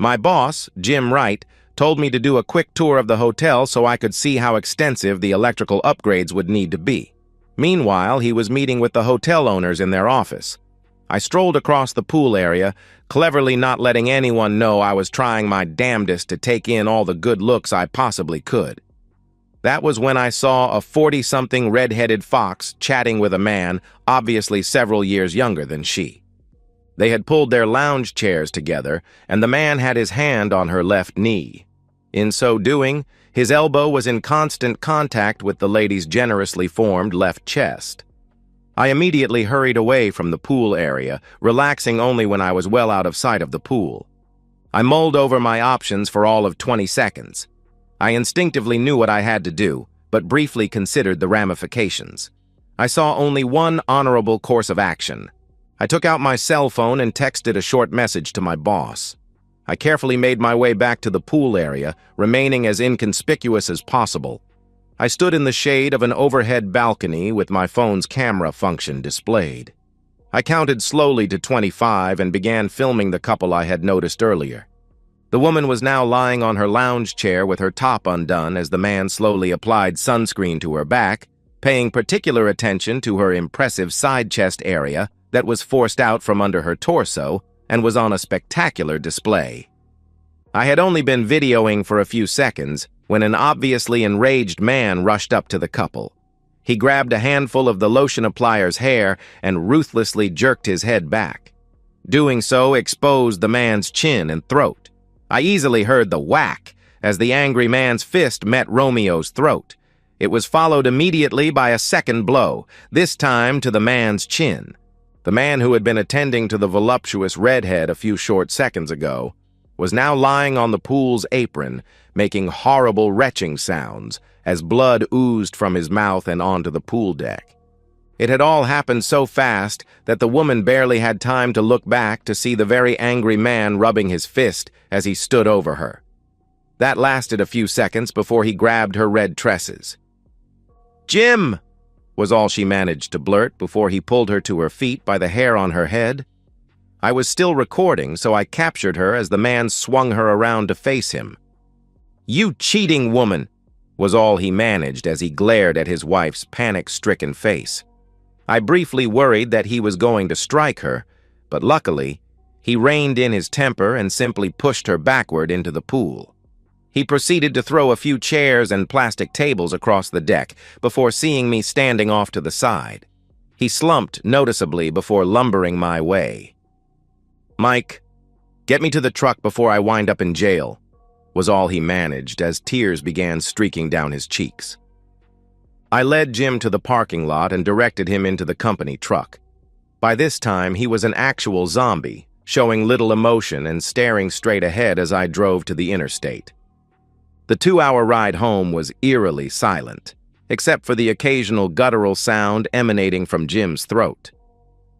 My boss, Jim Wright, told me to do a quick tour of the hotel so I could see how extensive the electrical upgrades would need to be. Meanwhile, he was meeting with the hotel owners in their office. I strolled across the pool area, cleverly not letting anyone know I was trying my damnedest to take in all the good looks I possibly could. That was when I saw a 40-something red-headed fox chatting with a man, obviously several years younger than she. They had pulled their lounge chairs together, and the man had his hand on her left knee. In so doing, his elbow was in constant contact with the lady's generously formed left chest. I immediately hurried away from the pool area, relaxing only when I was well out of sight of the pool. I mulled over my options for all of 20 seconds. I instinctively knew what I had to do, but briefly considered the ramifications. I saw only one honorable course of action. I took out my cell phone and texted a short message to my boss. I carefully made my way back to the pool area, remaining as inconspicuous as possible. I stood in the shade of an overhead balcony with my phone's camera function displayed. I counted slowly to 25 and began filming the couple I had noticed earlier. The woman was now lying on her lounge chair with her top undone as the man slowly applied sunscreen to her back, paying particular attention to her impressive side chest area that was forced out from under her torso and was on a spectacular display. I had only been videoing for a few seconds when an obviously enraged man rushed up to the couple. He grabbed a handful of the lotion applier's hair and ruthlessly jerked his head back. Doing so exposed the man's chin and throat. I easily heard the whack as the angry man's fist met Romeo's throat. It was followed immediately by a second blow, this time to the man's chin. The man who had been attending to the voluptuous redhead a few short seconds ago was now lying on the pool's apron, making horrible retching sounds as blood oozed from his mouth and onto the pool deck. It had all happened so fast that the woman barely had time to look back to see the very angry man rubbing his fist as he stood over her. That lasted a few seconds before he grabbed her red tresses. "Jim!" was all she managed to blurt before he pulled her to her feet by the hair on her head. I was still recording, so I captured her as the man swung her around to face him. "You cheating woman!" was all he managed as he glared at his wife's panic-stricken face. I briefly worried that he was going to strike her, but luckily, he reined in his temper and simply pushed her backward into the pool. He proceeded to throw a few chairs and plastic tables across the deck before seeing me standing off to the side. He slumped noticeably before lumbering my way. "Mike, get me to the truck before I wind up in jail," was all he managed as tears began streaking down his cheeks. I led Jim to the parking lot and directed him into the company truck. By this time, he was an actual zombie, showing little emotion and staring straight ahead as I drove to the interstate. The 2-hour ride home was eerily silent, except for the occasional guttural sound emanating from Jim's throat.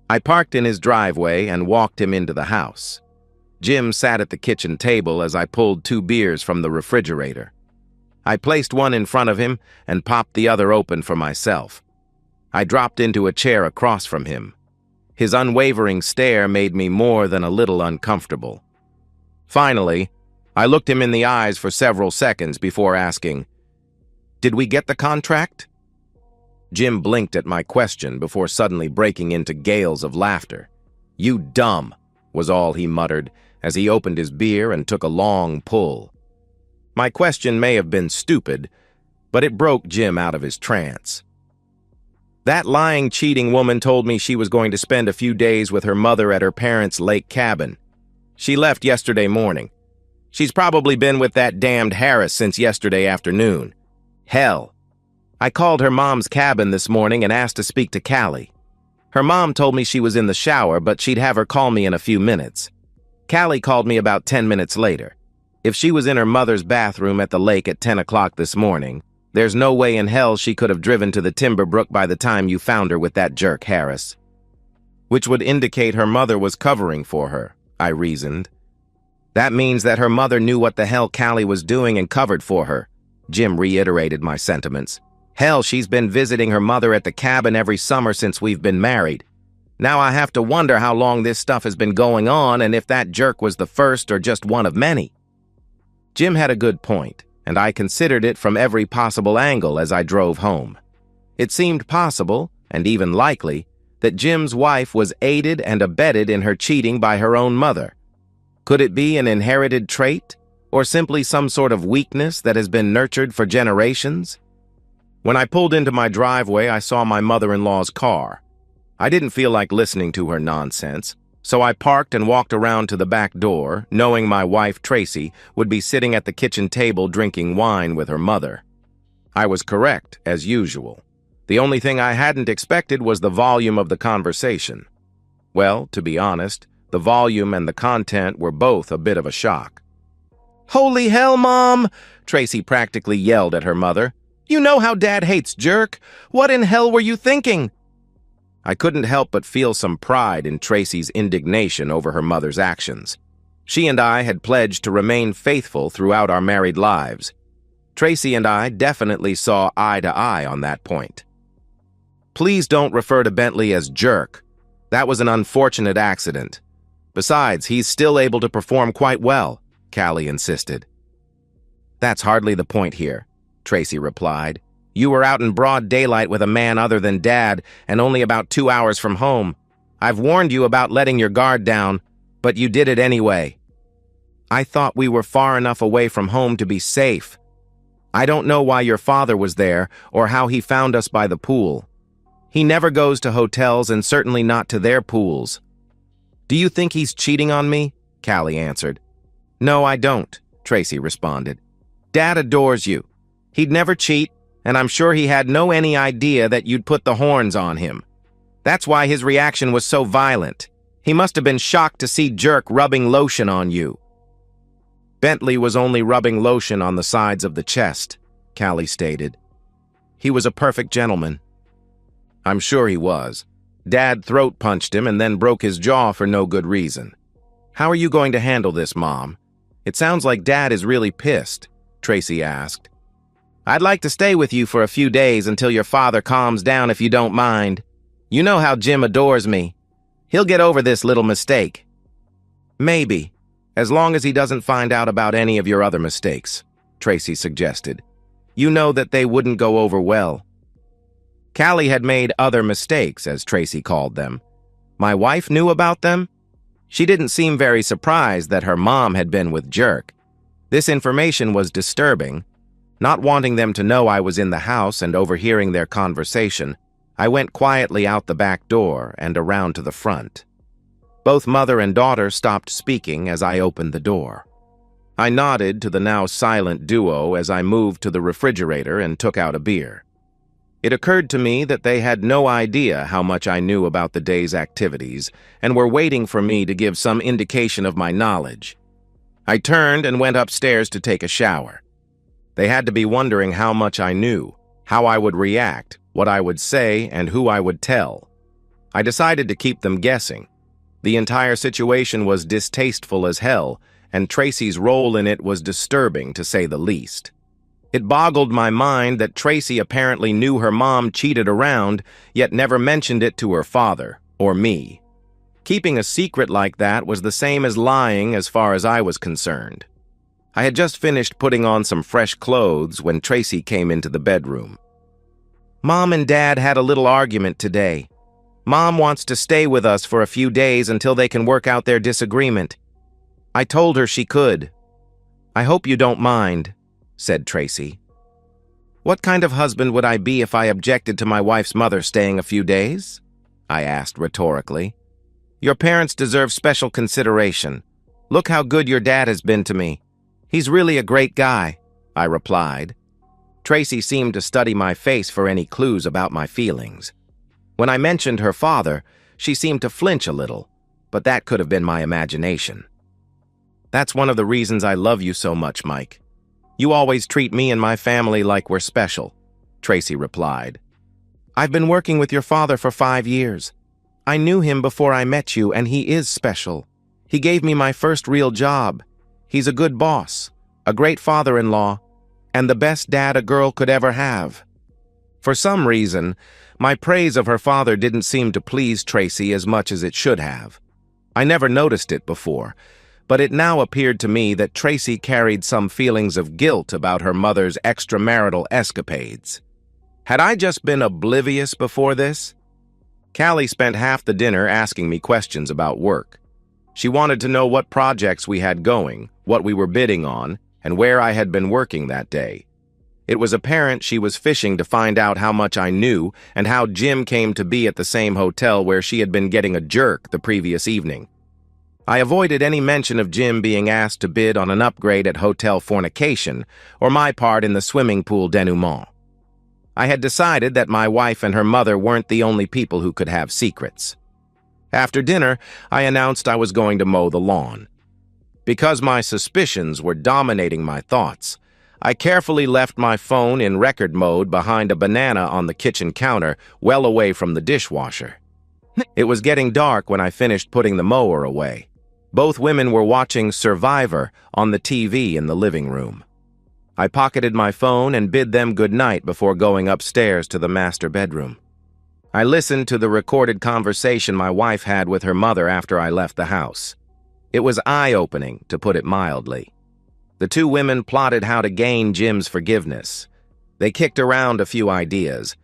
I parked in his driveway and walked him into the house. Jim sat at the kitchen table as I pulled 2 beers from the refrigerator. I placed one in front of him and popped the other open for myself. I dropped into a chair across from him. His unwavering stare made me more than a little uncomfortable. Finally, I looked him in the eyes for several seconds before asking, "Did we get the contract?" Jim blinked at my question before suddenly breaking into gales of laughter. "You dumb," was all he muttered as he opened his beer and took a long pull. My question may have been stupid, but it broke Jim out of his trance. "That lying, cheating woman told me she was going to spend a few days with her mother at her parents' lake cabin. She left yesterday morning. She's probably been with that damned Harris since yesterday afternoon. Hell. I called her mom's cabin this morning and asked to speak to Callie. Her mom told me she was in the shower, but she'd have her call me in a few minutes. Callie called me about 10 minutes later. If she was in her mother's bathroom at the lake at 10 o'clock this morning, there's no way in hell she could have driven to the Timberbrook by the time you found her with that jerk Harris." Which would indicate her mother was covering for her, I reasoned. That means that her mother knew what the hell Callie was doing and covered for her. Jim reiterated my sentiments. Hell, she's been visiting her mother at the cabin every summer since we've been married. Now I have to wonder how long this stuff has been going on and if that jerk was the first or just one of many. Jim had a good point, and I considered it from every possible angle as I drove home. It seemed possible, and even likely, that Jim's wife was aided and abetted in her cheating by her own mother. Could it be an inherited trait, or simply some sort of weakness that has been nurtured for generations? When I pulled into my driveway, I saw my mother-in-law's car. I didn't feel like listening to her nonsense, so I parked and walked around to the back door, knowing my wife, Tracy, would be sitting at the kitchen table drinking wine with her mother. I was correct, as usual. The only thing I hadn't expected was the volume of the conversation. Well, to be honest, the volume and the content were both a bit of a shock. "Holy hell, Mom!" Tracy practically yelled at her mother. "You know how Dad hates Jerk. What in hell were you thinking?" I couldn't help but feel some pride in Tracy's indignation over her mother's actions. She and I had pledged to remain faithful throughout our married lives. Tracy and I definitely saw eye to eye on that point. "Please don't refer to Bentley as Jerk. That was an unfortunate accident. Besides, he's still able to perform quite well," Callie insisted. "That's hardly the point here," Tracy replied. "You were out in broad daylight with a man other than Dad and only about 2 hours from home. I've warned you about letting your guard down, but you did it anyway. I thought we were far enough away from home to be safe. I don't know why your father was there or how he found us by the pool. He never goes to hotels and certainly not to their pools." "Do you think he's cheating on me?" Callie answered. "No, I don't," Tracy responded. "Dad adores you. He'd never cheat, and I'm sure he had no any idea that you'd put the horns on him. That's why his reaction was so violent. He must have been shocked to see Jerk rubbing lotion on you." "Bentley was only rubbing lotion on the sides of the chest," Callie stated. "He was a perfect gentleman." "I'm sure he was. Dad throat punched him and then broke his jaw for no good reason. How are you going to handle this, Mom? It sounds like Dad is really pissed," Tracy asked. "I'd like to stay with you for a few days until your father calms down if you don't mind. You know how Jim adores me. He'll get over this little mistake." "Maybe, as long as he doesn't find out about any of your other mistakes," Tracy suggested. "You know that they wouldn't go over well." Callie had made other mistakes, as Tracy called them. My wife knew about them? She didn't seem very surprised that her mom had been with Jerk. This information was disturbing. Not wanting them to know I was in the house and overhearing their conversation, I went quietly out the back door and around to the front. Both mother and daughter stopped speaking as I opened the door. I nodded to the now silent duo as I moved to the refrigerator and took out a beer. It occurred to me that they had no idea how much I knew about the day's activities and were waiting for me to give some indication of my knowledge. I turned and went upstairs to take a shower. They had to be wondering how much I knew, how I would react, what I would say, and who I would tell. I decided to keep them guessing. The entire situation was distasteful as hell, and Tracy's role in it was disturbing, to say the least. It boggled my mind that Tracy apparently knew her mom cheated around, yet never mentioned it to her father, or me. Keeping a secret like that was the same as lying as far as I was concerned. I had just finished putting on some fresh clothes when Tracy came into the bedroom. "Mom and Dad had a little argument today. Mom wants to stay with us for a few days until they can work out their disagreement. I told her she could. I hope you don't mind," said Tracy. "What kind of husband would I be if I objected to my wife's mother staying a few days?" I asked rhetorically. "Your parents deserve special consideration. Look how good your dad has been to me. He's really a great guy," I replied. Tracy seemed to study my face for any clues about my feelings. When I mentioned her father, she seemed to flinch a little, but that could have been my imagination. "That's one of the reasons I love you so much, Mike. You always treat me and my family like we're special," Tracy replied. "I've been working with your father for 5 years. I knew him before I met you, and he is special. He gave me my first real job. He's a good boss, a great father-in-law, and the best dad a girl could ever have." For some reason, My praise of her father didn't seem to please Tracy as much as it should have. I never noticed it before, but it now appeared to me that Tracy carried some feelings of guilt about her mother's extramarital escapades. Had I just been oblivious before this? Callie spent half the dinner asking me questions about work. She wanted to know what projects we had going, what we were bidding on, and where I had been working that day. It was apparent she was fishing to find out how much I knew and how Jim came to be at the same hotel where she had been getting a jerk the previous evening. I avoided any mention of Jim being asked to bid on an upgrade at Hotel Fornication or my part in the swimming pool denouement. I had decided that my wife and her mother weren't the only people who could have secrets. After dinner, I announced I was going to mow the lawn. Because my suspicions were dominating my thoughts, I carefully left my phone in record mode behind a banana on the kitchen counter, well away from the dishwasher. It was getting dark when I finished putting the mower away. Both women were watching Survivor on the TV in the living room. I pocketed my phone and bid them good night before going upstairs to the master bedroom. I listened to the recorded conversation my wife had with her mother after I left the house. It was eye-opening, to put it mildly. The two women plotted how to gain Jim's forgiveness. They kicked around a few ideas,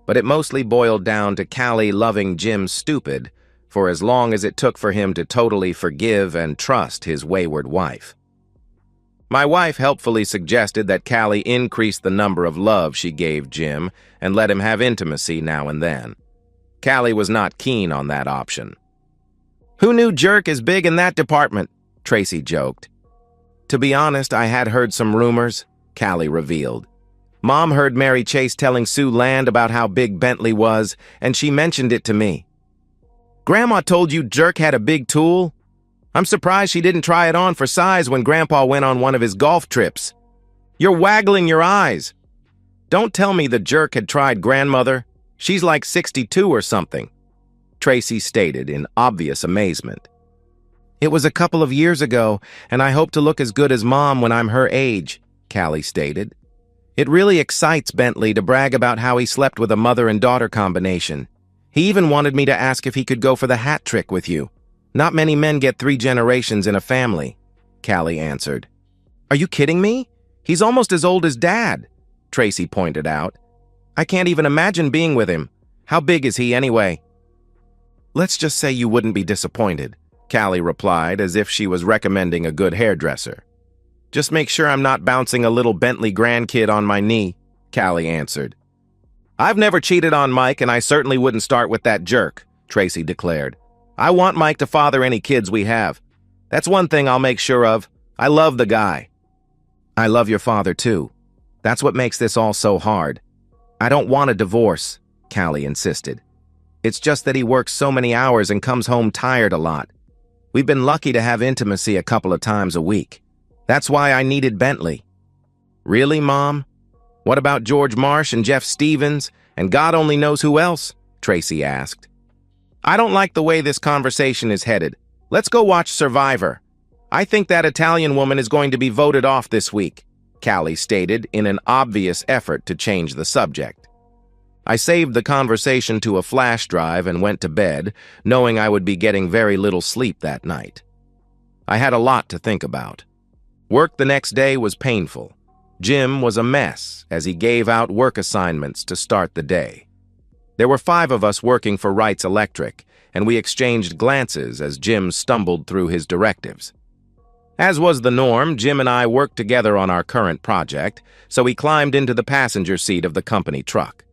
but it mostly boiled down to Callie loving Jim stupid for as long as it took for him to totally forgive and trust his wayward wife. My wife helpfully suggested that Callie increase the number of love she gave Jim and let him have intimacy now and then. Callie was not keen on that option. "Who knew Jerk is big in that department?" Tracy joked. "To be honest, I had heard some rumors," Callie revealed. "Mom heard Mary Chase telling Sue Land about how big Bentley was, and she mentioned it to me." "Grandma told you Jerk had a big tool? I'm surprised she didn't try it on for size when Grandpa went on one of his golf trips. You're waggling your eyes. Don't tell me the Jerk had tried Grandmother. She's like 62 or something," Tracy stated in obvious amazement. "It was a couple of years ago, and I hope to look as good as Mom when I'm her age," Callie stated. "It really excites Bentley to brag about how he slept with a mother and daughter combination. He even wanted me to ask if he could go for the hat trick with you. Not many men get 3 generations in a family," Callie answered. "Are you kidding me? He's almost as old as Dad," Tracy pointed out. "I can't even imagine being with him. How big is he anyway?" "Let's just say you wouldn't be disappointed," Callie replied as if she was recommending a good hairdresser. "Just make sure I'm not bouncing a little Bentley grandkid on my knee," Callie answered. "I've never cheated on Mike, and I certainly wouldn't start with that Jerk," Tracy declared. "I want Mike to father any kids we have. That's one thing I'll make sure of. I love the guy." "I love your father, too. That's what makes this all so hard. I don't want a divorce," Callie insisted. "It's just that he works so many hours and comes home tired a lot. We've been lucky to have intimacy a couple of times a week. That's why I needed Bentley." "Really, Mom? What about George Marsh and Jeff Stevens, and God only knows who else?" Tracy asked. "I don't like the way this conversation is headed. Let's go watch Survivor. I think that Italian woman is going to be voted off this week," Callie stated in an obvious effort to change the subject. I saved the conversation to a flash drive and went to bed, knowing I would be getting very little sleep that night. I had a lot to think about. Work the next day was painful. Jim was a mess as he gave out work assignments to start the day. There were 5 of us working for Wrights Electric, and we exchanged glances as Jim stumbled through his directives. As was the norm, Jim and I worked together on our current project, so he climbed into the passenger seat of the company truck.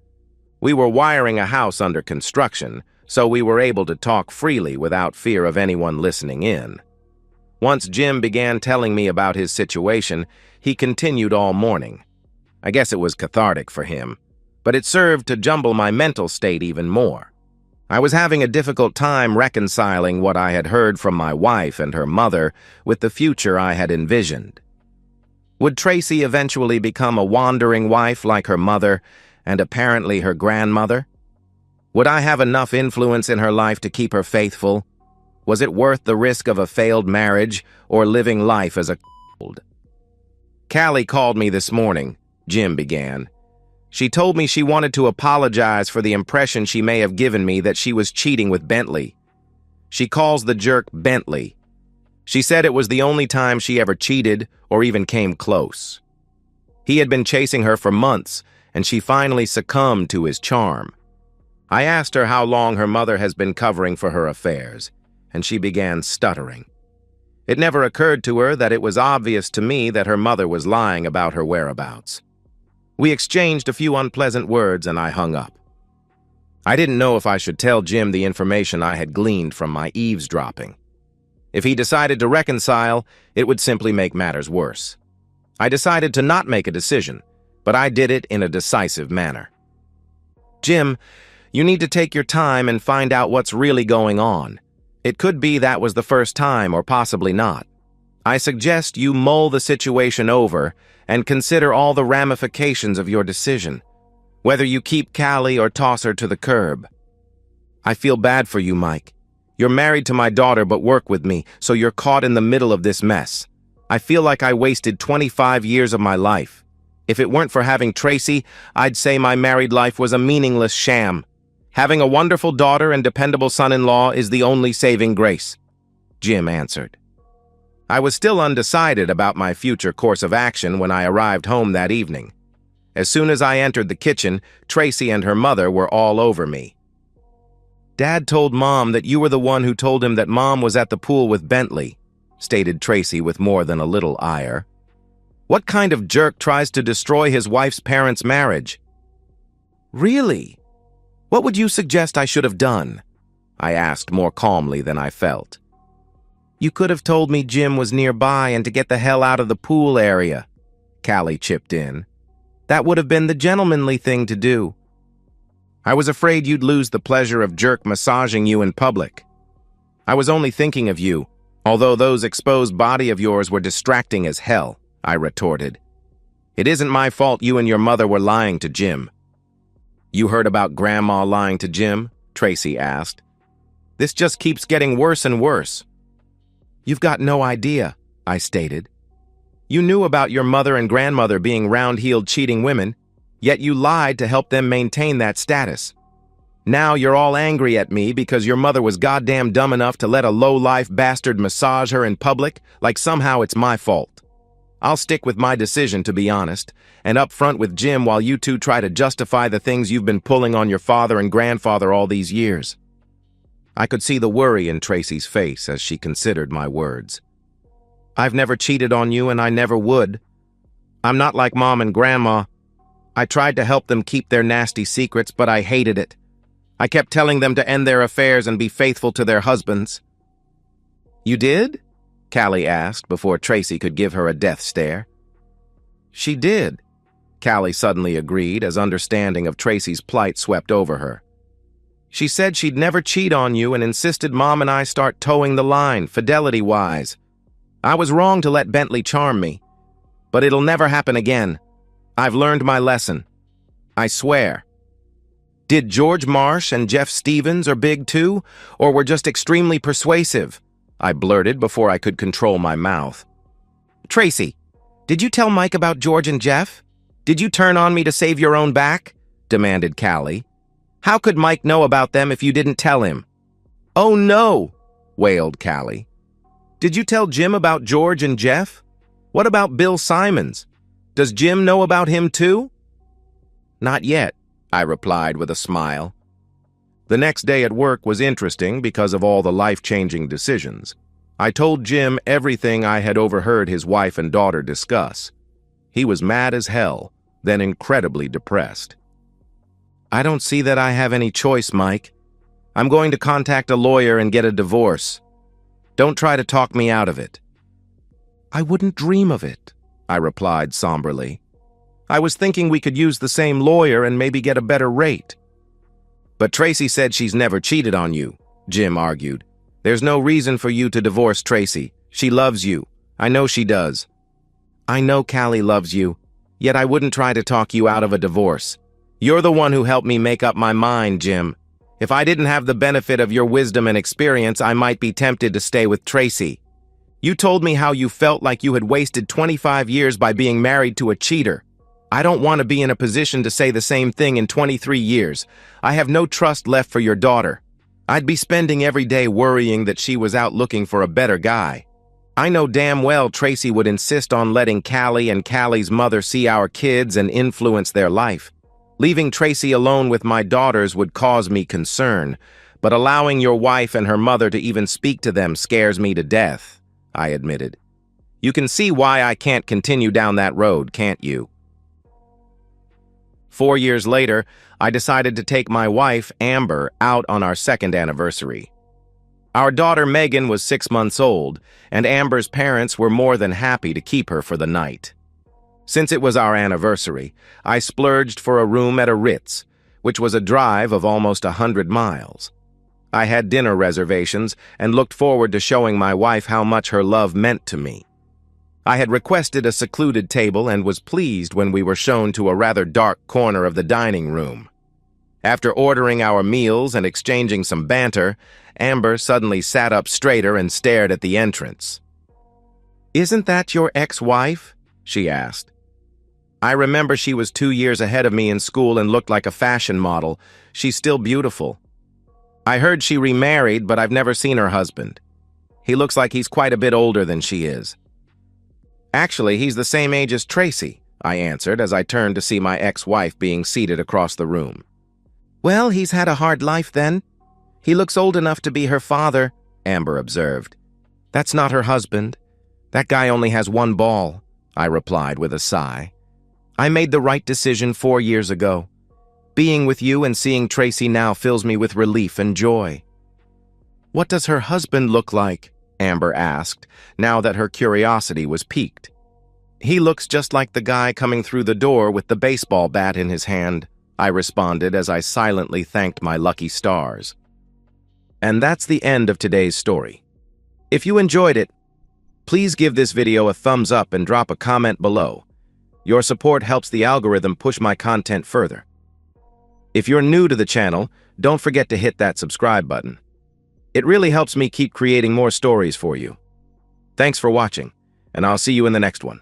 We were wiring a house under construction, so we were able to talk freely without fear of anyone listening in. Once Jim began telling me about his situation, he continued all morning. I guess it was cathartic for him, but it served to jumble my mental state even more. I was having a difficult time reconciling what I had heard from my wife and her mother with the future I had envisioned. Would Tracy eventually become a wandering wife like her mother and apparently her grandmother? Would I have enough influence in her life to keep her faithful? Was it worth the risk of a failed marriage or living life as a c***? "Callie called me this morning," Jim began. She told me she wanted to apologize for the impression she may have given me that she was cheating with Bentley. She calls the jerk Bentley. She said it was the only time she ever cheated or even came close. He had been chasing her for months, and she finally succumbed to his charm. I asked her how long her mother has been covering for her affairs, and she began stuttering. It never occurred to her that it was obvious to me that her mother was lying about her whereabouts. We exchanged a few unpleasant words and I hung up. I didn't know if I should tell Jim the information I had gleaned from my eavesdropping. If he decided to reconcile, it would simply make matters worse. I decided to not make a decision, but I did it in a decisive manner. Jim, you need to take your time and find out what's really going on. It could be that was the first time or possibly not. I suggest you mull the situation over and consider all the ramifications of your decision, whether you keep Callie or toss her to the curb. I feel bad for you, Mike. You're married to my daughter but work with me, so you're caught in the middle of this mess. I feel like I wasted 25 years of my life. If it weren't for having Tracy, I'd say my married life was a meaningless sham. Having a wonderful daughter and dependable son-in-law is the only saving grace, Jim answered. I was still undecided about my future course of action when I arrived home that evening. As soon as I entered the kitchen, Tracy and her mother were all over me. Dad told Mom that you were the one who told him that Mom was at the pool with Bentley, stated Tracy with more than a little ire. What kind of jerk tries to destroy his wife's parents' marriage? Really? What would you suggest I should have done? I asked more calmly than I felt. You could have told me Jim was nearby and to get the hell out of the pool area, Callie chipped in. That would have been the gentlemanly thing to do. I was afraid you'd lose the pleasure of jerk massaging you in public. I was only thinking of you, although those exposed body of yours were distracting as hell, I retorted. It isn't my fault you and your mother were lying to Jim. You heard about Grandma lying to Jim? Tracy asked. This just keeps getting worse and worse. You've got no idea, I stated. You knew about your mother and grandmother being round-heeled cheating women, yet you lied to help them maintain that status. Now you're all angry at me because your mother was goddamn dumb enough to let a low-life bastard massage her in public like somehow it's my fault. I'll stick with my decision, to be honest, and up front with Jim while you two try to justify the things you've been pulling on your father and grandfather all these years. I could see the worry in Tracy's face as she considered my words. I've never cheated on you and I never would. I'm not like Mom and Grandma. I tried to help them keep their nasty secrets, but I hated it. I kept telling them to end their affairs and be faithful to their husbands. You did? Callie asked before Tracy could give her a death stare. She did, Callie suddenly agreed as understanding of Tracy's plight swept over her. She said she'd never cheat on you and insisted Mom and I start towing the line, fidelity-wise. I was wrong to let Bentley charm me, but it'll never happen again. I've learned my lesson. I swear. Did George Marsh and Jeff Stevens are big too, or were just extremely persuasive? I blurted before I could control my mouth. Tracy, did you tell Mike about George and Jeff? Did you turn on me to save your own back? Demanded Callie. How could Mike know about them if you didn't tell him? Oh no, wailed Callie. Did you tell Jim about George and Jeff? What about Bill Simons? Does Jim know about him too? Not yet, I replied with a smile. The next day at work was interesting because of all the life-changing decisions. I told Jim everything I had overheard his wife and daughter discuss. He was mad as hell, then incredibly depressed. I don't see that I have any choice, Mike. I'm going to contact a lawyer and get a divorce. Don't try to talk me out of it. I wouldn't dream of it, I replied somberly. I was thinking we could use the same lawyer and maybe get a better rate. But Tracy said she's never cheated on you, Jim argued. There's no reason for you to divorce Tracy. She loves you. I know she does. I know Callie loves you, yet I wouldn't try to talk you out of a divorce. You're the one who helped me make up my mind, Jim. If I didn't have the benefit of your wisdom and experience, I might be tempted to stay with Tracy. You told me how you felt like you had wasted 25 years by being married to a cheater. I don't want to be in a position to say the same thing in 23 years. I have no trust left for your daughter. I'd be spending every day worrying that she was out looking for a better guy. I know damn well Tracy would insist on letting Callie and Callie's mother see our kids and influence their life. Leaving Tracy alone with my daughters would cause me concern, but allowing your wife and her mother to even speak to them scares me to death, I admitted. You can see why I can't continue down that road, can't you? 4 years later, I decided to take my wife, Amber, out on our second anniversary. Our daughter, Megan, was 6 months old, and Amber's parents were more than happy to keep her for the night. Since it was our anniversary, I splurged for a room at a Ritz, which was a drive of almost 100 miles. I had dinner reservations and looked forward to showing my wife how much her love meant to me. I had requested a secluded table and was pleased when we were shown to a rather dark corner of the dining room. After ordering our meals and exchanging some banter, Amber suddenly sat up straighter and stared at the entrance. "Isn't that your ex-wife?" she asked. I remember she was 2 years ahead of me in school and looked like a fashion model. She's still beautiful. I heard she remarried, but I've never seen her husband. He looks like he's quite a bit older than she is. Actually, he's the same age as Tracy, I answered as I turned to see my ex-wife being seated across the room. "Well, he's had a hard life then. He looks old enough to be her father," Amber observed. "That's not her husband. That guy only has one ball," I replied with a sigh. "I made the right decision 4 years ago. Being with you and seeing Tracy now fills me with relief and joy." "What does her husband look like?" Amber asked, now that her curiosity was piqued. "He looks just like the guy coming through the door with the baseball bat in his hand," I responded as I silently thanked my lucky stars. And that's the end of today's story. If you enjoyed it, please give this video a thumbs up and drop a comment below. Your support helps the algorithm push my content further. If you're new to the channel, don't forget to hit that subscribe button. It really helps me keep creating more stories for you. Thanks for watching, and I'll see you in the next one.